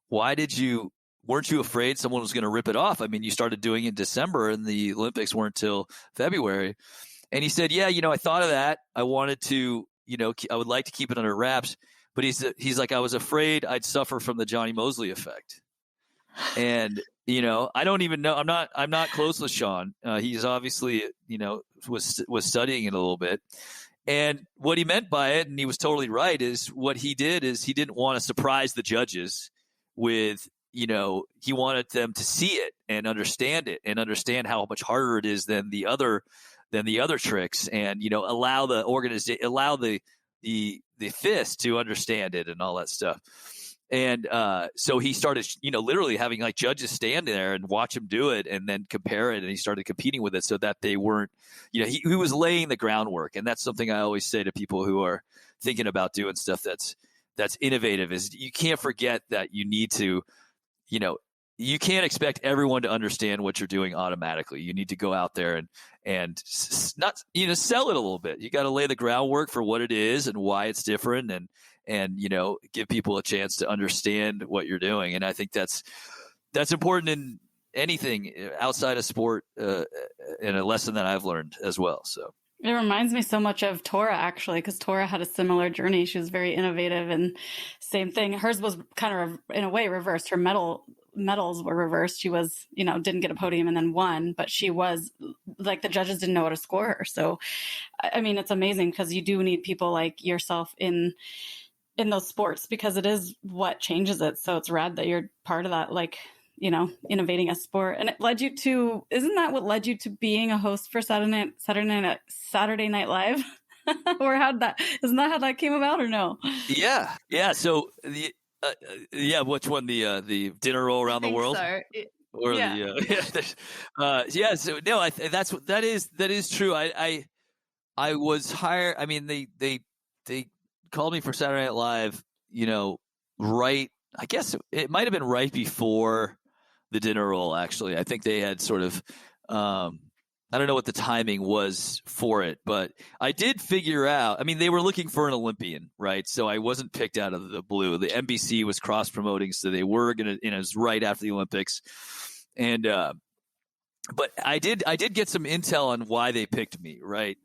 weren't you afraid someone was going to rip it off? I mean, you started doing it in December and the Olympics weren't till February. And he said, yeah, I thought of that. I wanted to, I would like to keep it under wraps, but he's like, I was afraid I'd suffer from the Jonny Mosley effect. And, I don't even know. I'm not close with Shaun. He's obviously, was studying it a little bit. And what he meant by it, and he was totally right, is what he did is he didn't want to surprise the judges with, he wanted them to see it and understand it and understand how much harder it is than the other tricks, and, allow the organization, allow the fist to understand it and all that stuff. And so he started, literally having judges stand there and watch him do it and then compare it. And he started competing with it so that they weren't, he was laying the groundwork. And that's something I always say to people who are thinking about doing stuff that's innovative, is you can't forget that you need to, you can't expect everyone to understand what you're doing automatically. You need to go out there and not, sell it a little bit. You got to lay the groundwork for what it is and why it's different, and give people a chance to understand what you're doing. And I think that's important in anything outside of sport, and a lesson that I've learned as well. So it reminds me so much of Tora, actually, because Tora had a similar journey. She was very innovative, and same thing. Hers was kind of, in a way, reversed. Her medals were reversed. She was, didn't get a podium and then won, but she was the judges didn't know how to score her. So, I mean, it's amazing because you do need people like yourself in those sports, because it is what changes it. So it's rad that you're part of that, innovating a sport. And it led you to, isn't that what led you to being a host for Saturday Night Live? Or isn't that how that came about, or no? Yeah. So which one, the dinner roll around the world? So. Or yeah. So no, that is true. I was hired. I mean, they called me for Saturday Night Live, right I guess it might have been right before the dinner roll, actually. I think they had sort of, I don't know what the timing was for it, but I did figure out, I mean, they were looking for an Olympian, right? So I wasn't picked out of the blue. The NBC was cross promoting, so they were going to, it was right after the Olympics. And, but I did get some intel on why they picked me, right?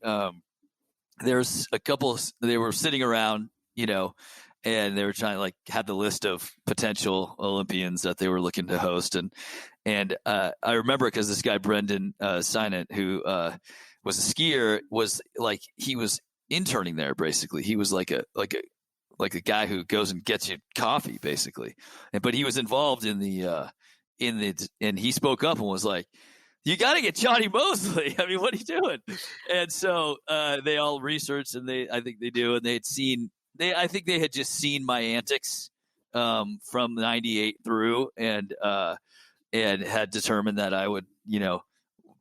There's a couple, they were sitting around, and they were trying to like have the list of potential Olympians that they were looking to host. And I remember because this guy, Brendan Sinet, who was a skier, was like, he was interning there, basically. He was like a guy who goes and gets you coffee, basically. But he was involved in the and he spoke up and was like, you got to get Jonny Mosley. I mean, what are you doing? And so they all researched, and I think they do. And I think they had just seen my antics from 98 through, and had determined that I would,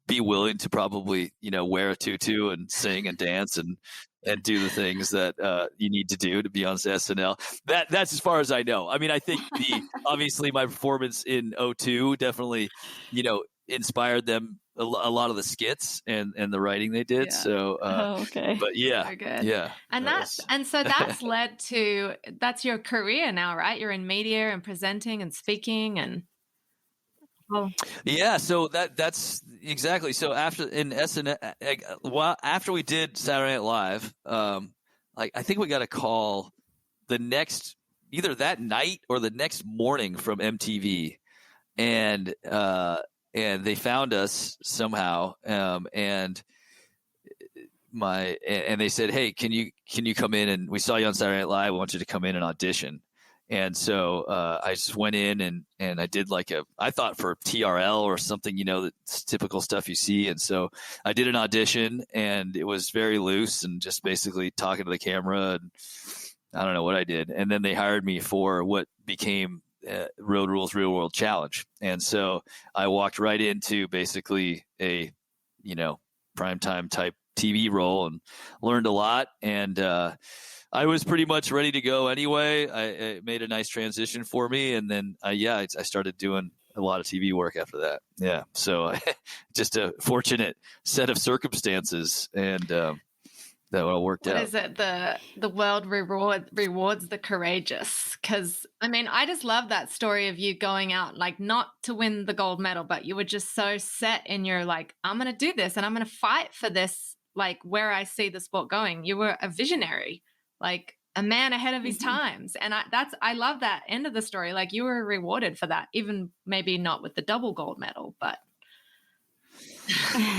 be willing to probably, wear a tutu and sing and dance and do the things that you need to do to be on SNL. That's as far as I know. I mean, I think obviously my performance in '02 definitely, inspired them a lot of the skits and the writing they did. Yeah. So, okay. But yeah, Very good. yeah. And so that's led to, that's your career now, right? You're in media and presenting and speaking and. Oh. Yeah, so that's exactly. So after in SNL, after we did Saturday Night Live, I think we got a call either that night or the next morning from MTV, and they found us somehow, and they said, hey, can you come in, and we saw you on Saturday Night Live, we want you to come in and audition. And so I just went in and I did I thought for TRL or something, that's typical stuff you see. And so I did an audition, and it was very loose and just basically talking to the camera, and I don't know what I did. And then they hired me for what became Road Rules Real World Challenge. And so I walked right into basically a, primetime type TV role and learned a lot. And I was pretty much ready to go anyway. It made a nice transition for me. And then, I started doing a lot of TV work after that. Yeah. So just a fortunate set of circumstances, and that all worked out. What is it? The world rewards the courageous. Because, I mean, I just love that story of you going out, like, not to win the gold medal, but you were just so set in your, like, I'm going to do this and I'm going to fight for this, like, where I see the sport going. You were a visionary, like a man ahead of his times. And I love that end of the story. Like, you were rewarded for that, even maybe not with the double gold medal, but.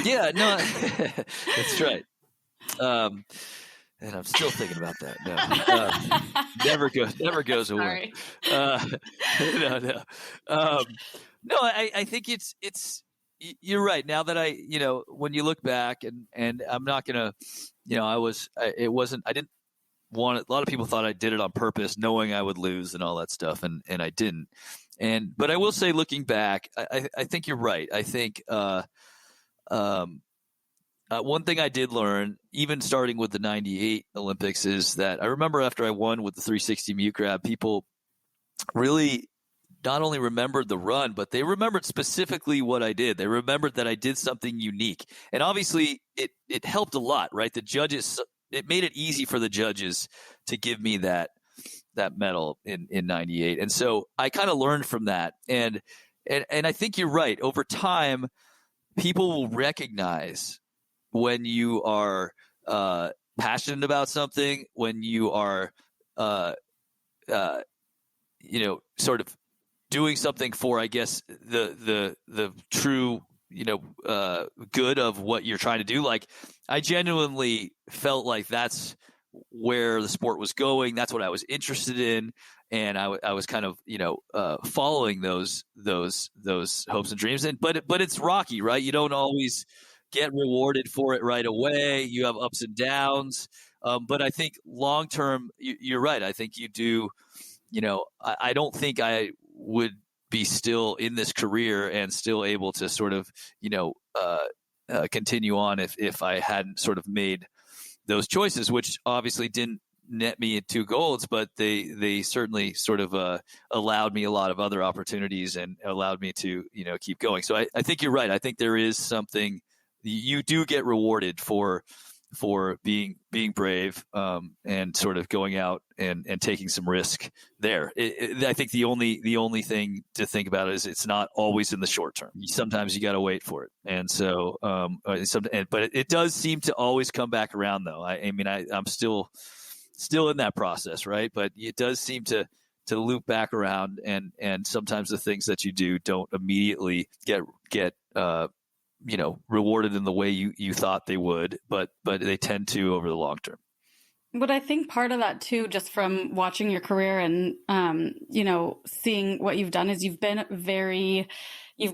Yeah, no, that's right. And I'm still thinking about that. No, never goes away. No. I think it's, you're right. Now that when you look back and I'm not going to, I didn't want it. A lot of people thought I did it on purpose, knowing I would lose and all that stuff. And I didn't. But I will say, looking back, I think you're right. I think, one thing I did learn, even starting with the 98 Olympics, is that I remember after I won with the 360 mute grab, people really not only remembered the run, but they remembered specifically what I did. They remembered that I did something unique. And obviously it helped a lot, right? The judges, it made it easy for the judges to give me that medal in 98. And so I kind of learned from that. And I think you're right. Over time, people will recognize when you are passionate about something, when you are, sort of doing something for, I guess, the true, good of what you're trying to do. Like, I genuinely felt like that's where the sport was going. That's what I was interested in. And I was kind of, following those hopes and dreams. But it's rocky, right? You don't always get rewarded for it right away. You have ups and downs. But I think long term, you're right. I think you do, I don't think I would be still in this career and still able to sort of, continue on if I hadn't sort of made those choices, which obviously didn't net me 2 golds, but they certainly sort of allowed me a lot of other opportunities and allowed me to, keep going. So I think you're right. I think there is something you do get rewarded for being brave and sort of going out and taking some risk there. I think the only thing to think about is it's not always in the short term. Sometimes you got to wait for it. And so, but it does seem to always come back around though. I'm still in that process, right? But it does seem to loop back around, and sometimes the things that you do don't immediately get rewarded in the way you thought they would, but they tend to over the long term. But I think part of that too, just from watching your career and, seeing what you've done, is you've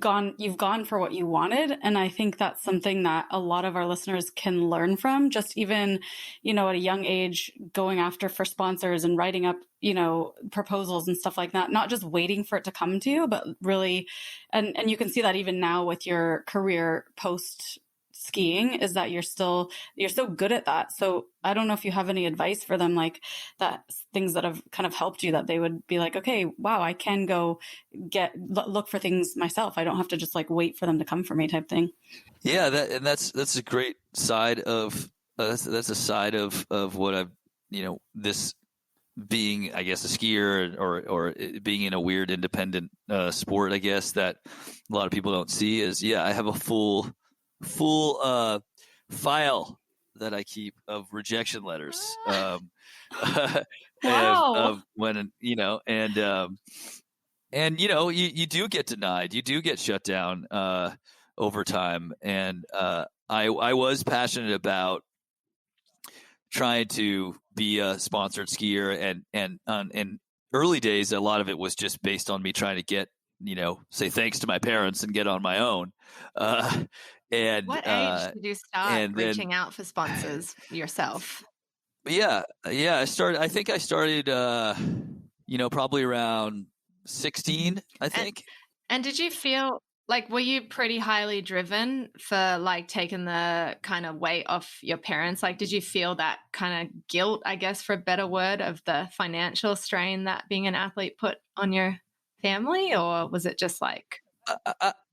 gone for what you wanted. And I think that's something that a lot of our listeners can learn from, just even, at a young age, going after for sponsors and writing up, proposals and stuff like that, not just waiting for it to come to you, but really, and you can see that even now with your career post skiing, is that you're so good at that. So I don't know if you have any advice for them, like that, things that have kind of helped you, that they would be like, okay, wow, I can go look for things myself. I don't have to just like wait for them to come for me type thing. Yeah. That's a great side of, that's a side of what I've, this being, I guess, a skier or being in a weird independent sport, I guess, that a lot of people don't see is, I have a full file that I keep of rejection letters. Wow. of when, you do get denied, you do get shut down over time. And I was passionate about trying to be a sponsored skier, and early days, a lot of it was just based on me trying to get, say thanks to my parents and get on my own. And what age did you start reaching out for sponsors yourself? Yeah. I think I started, probably around 16, I think. And did you feel like, were you pretty highly driven for like taking the kind of weight off your parents? Like, did you feel that kind of guilt, I guess, for a better word, of the financial strain that being an athlete put on your family? Or was it just like...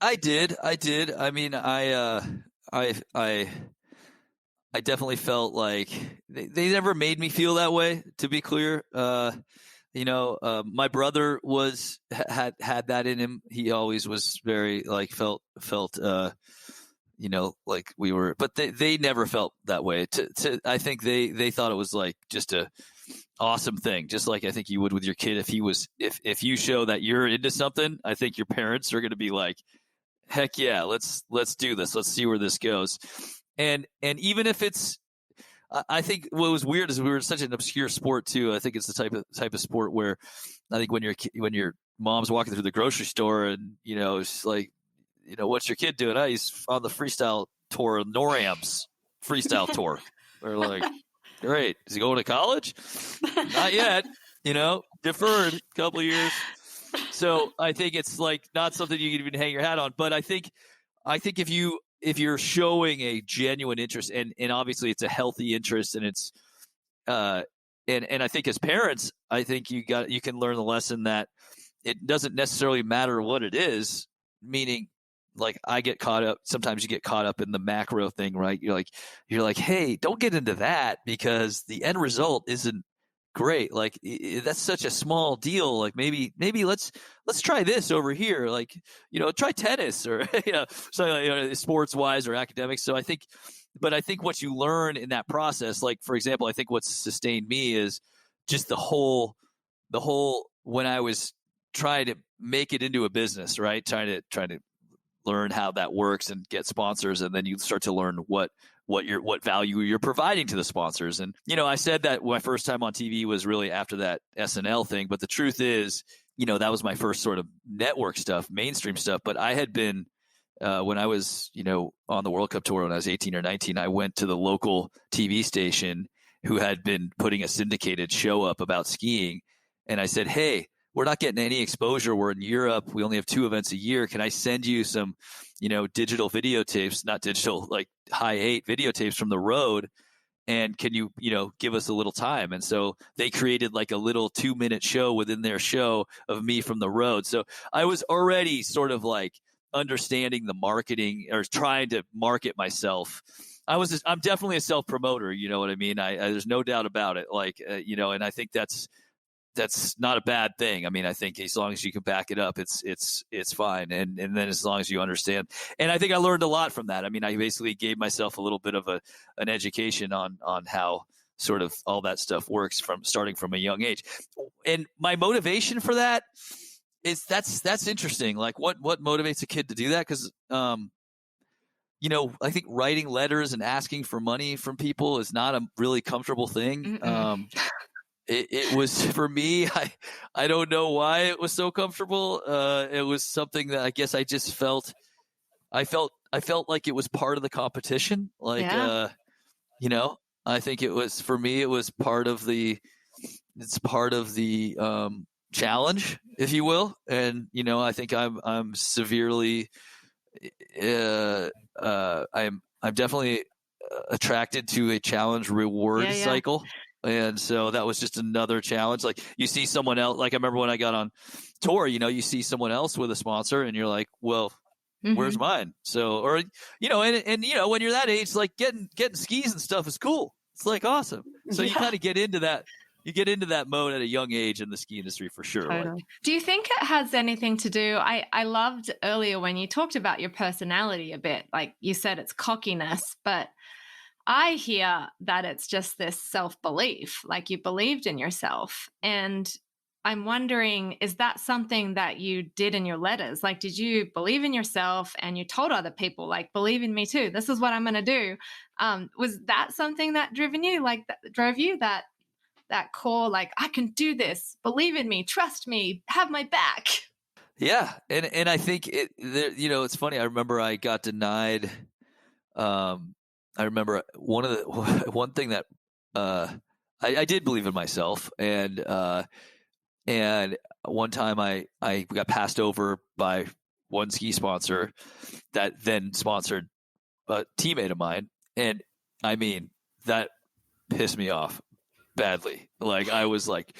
I did. I mean, I definitely felt like they never made me feel that way, to be clear. My brother had that in him. He always was very like felt like we were, but they never felt that way. I think they thought it was like just a awesome thing, just like I think you would with your kid. If you show that you're into something, I think your parents are going to be like, heck yeah, let's do this. Let's see where this goes. And even if it's, I think what was weird is we were such an obscure sport too. I think it's the type of sport where I think when your mom's walking through the grocery store and, it's like, what's your kid doing? He's on the freestyle tour, NORAM's freestyle tour. We're like, great. Is he going to college? Not yet. Deferred a couple of years. So I think it's like not something you can even hang your hat on. But I think if you're showing a genuine interest, and obviously it's a healthy interest, and it's and I think as parents, I think you can learn the lesson that it doesn't necessarily matter what it is. Meaning, like sometimes you get caught up in the macro thing, right? You're like, hey, don't get into that because the end result isn't great. Like that's such a small deal. Like maybe let's try this over here. Like, try tennis or, something sports wise or academics. So I think what you learn in that process, like, for example, I think what's sustained me is just the whole, when I was trying to make it into a business, right? Trying to learn how that works and get sponsors. And then you start to learn what value you're providing to the sponsors. And, I said that my first time on TV was really after that SNL thing. But the truth is, that was my first sort of network stuff, mainstream stuff. But I had been, when I was, on the World Cup tour when I was 18 or 19, I went to the local TV station who had been putting a syndicated show up about skiing. And I said, hey, we're not getting any exposure. We're in Europe. We only have 2 events a year. Can I send you some, digital videotapes, not digital, like high 8 videotapes from the road? and can you, give us a little time? And so they created like a little 2-minute show within their show of me from the road. So I was already sort of like understanding the marketing or trying to market myself. I'm definitely a self promoter. You know what I mean? I there's no doubt about it. Like, and I think that's not a bad thing. I mean, I think as long as you can back it up, it's fine. And then as long as you understand, and I think I learned a lot from that. I mean, I basically gave myself a little bit of an education on how sort of all that stuff works starting from a young age. And my motivation for that is that's interesting. Like what motivates a kid to do that? Because, I think writing letters and asking for money from people is not a really comfortable thing. It was for me. I don't know why it was so comfortable. It was something that I guess I just felt. I felt like it was part of the competition. Like, I think it was for me. It was part of the. It's part of the challenge, if you will. And I think I'm severely. I'm definitely attracted to a challenge reward cycle. And so that was just another challenge. Like you see someone else, like I remember when I got on tour, you see someone else with a sponsor and you're like, well, where's mine? So, or, and when you're that age, like getting skis and stuff is cool. It's like awesome. So you kind of get into that. You get into that mode at a young age in the ski industry for sure. Totally. Like, do you think it has anything to do? I loved earlier when you talked about your personality a bit, like you said, it's cockiness, but I hear that it's just this self-belief, like you believed in yourself. And I'm wondering, is that something that you did in your letters? Like, did you believe in yourself and you told other people, like, believe in me too, this is what I'm going to do? Was that something that drove you, that core, like, I can do this, believe in me, trust me, have my back? Yeah. And I think it's funny. I remember I got denied, I remember one thing that I did believe in myself, and one time I got passed over by one ski sponsor that then sponsored a teammate of mine, and I mean that pissed me off badly. Like I was like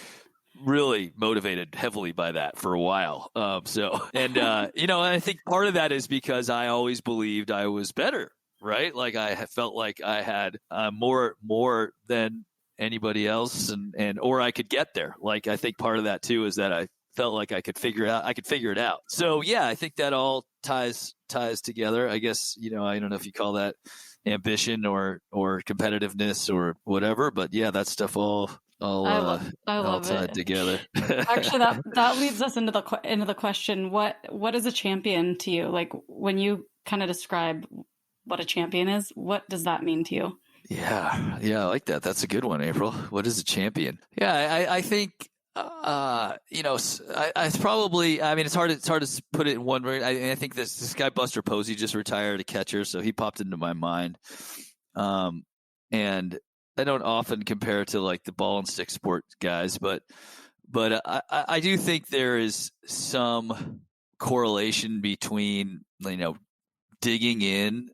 really motivated heavily by that for a while. And I think part of that is because I always believed I was better. Right. Like I felt like I had more than anybody else or I could get there. Like, I think part of that too, is that I felt like I could figure it out. So yeah, I think that all ties together. I guess, I don't know if you call that ambition or competitiveness or whatever, but yeah, that stuff all tied together. Actually, that leads us into the question, what is a champion to you? Like when you kind of describe what a champion is, what does that mean to you? Yeah, I like that. That's a good one, April. What is a champion? Yeah, I think it's probably. I mean, it's hard to put it in one word. I think this guy Buster Posey just retired, a catcher, so he popped into my mind. And I don't often compare it to like the ball and stick sport guys, but I do think there is some correlation between digging in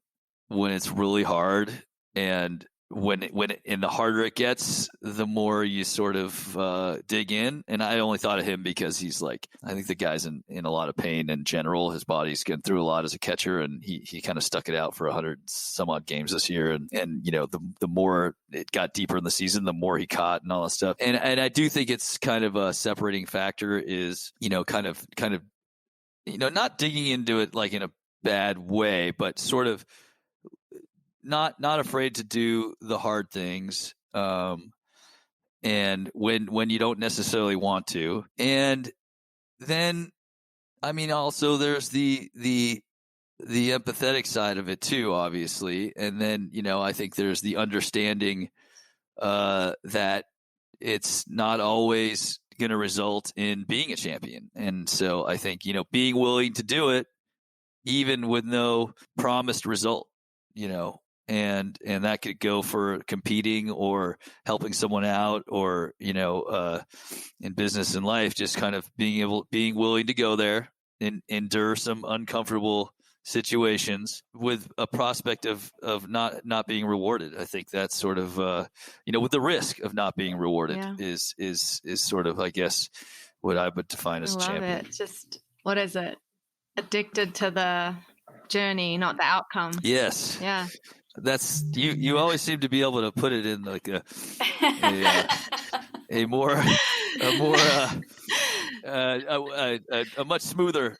when it's really hard, and and the harder it gets, the more you sort of dig in. And I only thought of him because he's like, I think the guy's in a lot of pain in general. His body's getting through a lot as a catcher, and he kind of stuck it out for 100 some odd games this year. And the more it got deeper in the season, the more he caught and all that stuff. And I do think it's kind of a separating factor is, kind of not digging into it like in a bad way, but sort of not afraid to do the hard things, and when you don't necessarily want to. And then, I mean, also there's the empathetic side of it too, obviously. And then, I think there's the understanding that it's not always going to result in being a champion. And so I think, being willing to do it, even with no promised result, and that could go for competing or helping someone out, or in business and life, just kind of being willing to go there and endure some uncomfortable situations with a prospect of not being rewarded. I think that's sort of with the risk of not being rewarded is sort of, I guess, what I would define as I love champion. it. Just, what is it? Addicted to the journey, not the outcome. Yes. Yeah. That's you always seem to be able to put it in like a more much smoother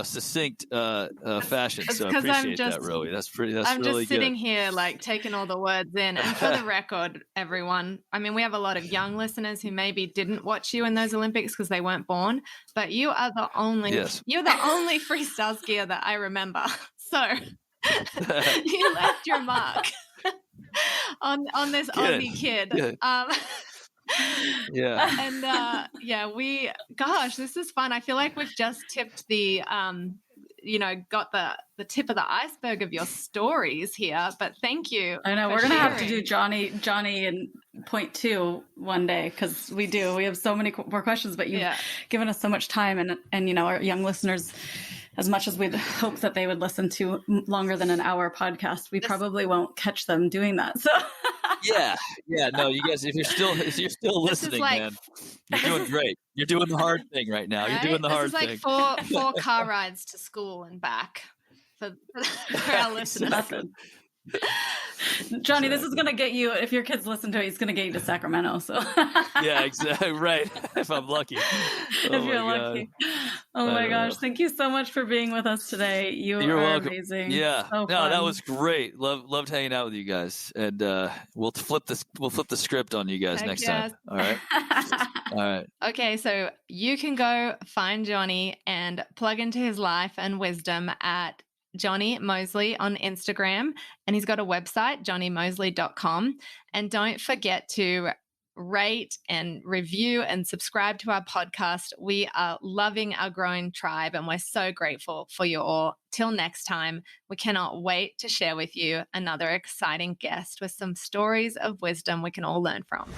succinct fashion. So I appreciate that, Rowie. That's really I'm good. just sitting here like taking all the words in. And for the record, everyone, I mean, we have a lot of young listeners who maybe didn't watch you in those Olympics because they weren't born, but you are the only you're the only freestyle skier that I remember. So you left your mark on this Aussie kid. Yeah. And this is fun. I feel like we've just tipped the got the tip of the iceberg of your stories here, but thank you. I know we're gonna have to do Jonny and point 2 one day, because we have so many more questions, but you've given us so much time, and our young listeners, as much as we'd hope that they would listen to longer than an hour podcast, we probably won't catch them doing that. So no, you guys, if you're still listening, man, you're doing great. You're doing the hard thing right now. Right? You're doing the hard thing. This is like 4 car rides to school and back for our listeners. Jonny, this is going to get you, if your kids listen to it, it's going to get you to Sacramento. So yeah, exactly. Right. If I'm lucky. If you're lucky. Oh my gosh. Thank you so much for being with us today. You're welcome. Amazing. Yeah. So no, that was great. Loved hanging out with you guys. And we'll flip the script on you guys next time. All right. All right. Okay, so you can go find Jonny and plug into his life and wisdom at Jonny Mosley on Instagram, and he's got a website, jonnymosley.com. And don't forget to rate and review and subscribe to our podcast. We are loving our growing tribe, and we're so grateful for you all. Till next time, we cannot wait to share with you another exciting guest with some stories of wisdom we can all learn from.